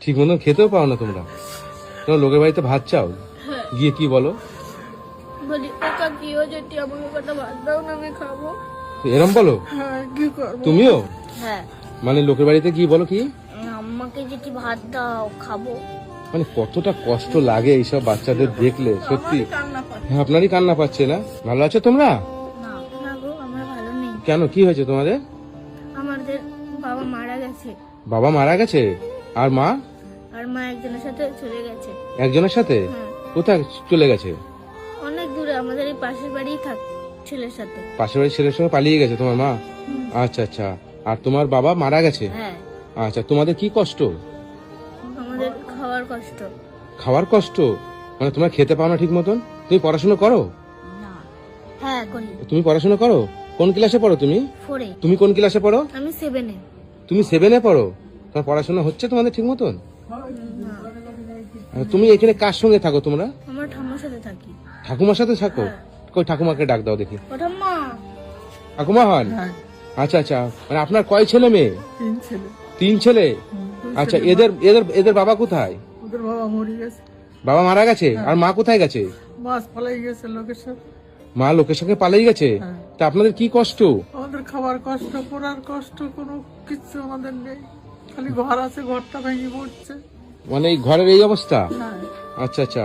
ঠিক মতো খেতেও পাও না তোমরা? তোমরা লোকের বাড়িতে ভাত চাও, হ্যাঁ, গিয়ে কি বলো? বলি ও কাকিও যদি আমাকে কটা ভাত দাও না আমি খাবো। এরম বলো? হ্যাঁ, কি করবো? তুমিও হ্যাঁ, মানে লোকের বাড়িতে গিয়ে বলো কি? আমাকে যদি ভাত দাও খাবো। মানে কতটা কষ্ট লাগে এইসব বাচ্চাদের দেখলে, সত্যি। হ্যাঁ, আপনারই কান্না পাচ্ছে না? ভালো আছো তোমরা? না না গো, আমরা ভালো নেই। কেন, কি হয়েছে তোমাদের? আমাদের বাবা মারা গেছে, বাবা মারা গেছে? আর মা? আর মা একজনের সাথে চলে গেছে। একজনের সাথে? হ্যাঁ, কোথায় চলে গেছে? অনেক দূরে, আমাদের এই পাশের বাড়ি থাক ছেলের সাথে। পাশের বাড়ির ছেলের সঙ্গে পালিয়ে গেছে তোমার মা? আচ্ছা আচ্ছা। আর তোমার বাবা মারা গেছে? হ্যাঁ, আচ্ছা, তোমাদের কি কষ্ট? আমাদের খাওয়ার কষ্ট। খাওয়ার কষ্ট? মানে তোমরা খেতে পাও না ঠিক মতন? তুমি পড়াশোনা করো? না, হ্যাঁ করি। তুমি পড়াশোনা করো? কোন ক্লাসে পড়ো তুমি? 4 তুমি কোন ক্লাসে পড়ো? আমি 7 তুমি 7-এ পড়ো? তোমার পড়াশোনা হচ্ছে তোমাদের ঠিক মতন? আর তুমি এখানে কার সঙ্গে থাকো তোমরা? আমার ঠাম্মার সাথে থাকি। ঠাকুমার সাথে থাকো? কই ঠাকুমাকে ডাক দাও দেখি। ও ঠাম্মা। ঠাকুমা হন? আচ্ছা আচ্ছা। মানে আপনার কয় ছেলে মেয়ে? 3 ছেলে। 3 ছেলে? আচ্ছা, এদের এদের এদের বাবা কোথায়? ওদের বাবা মরে গেছে, বাবা মারা গেছে? আর মা কোথায় গেছে? মাছ পালাই গেছে লোকের সাথে। মা লোকের সঙ্গে পালিয়ে গেছে? হ্যাঁ। তা আপনাদের কি কষ্ট? আমাদের খাবার কষ্ট, পড়ার কষ্ট, কোনো কিছু আমাদের নেই। খালি ঘর আছে, ঘরটা ভেঙে পড়ছে। মানে এই ঘরের এই অবস্থা? হ্যাঁ, আচ্ছা আচ্ছা।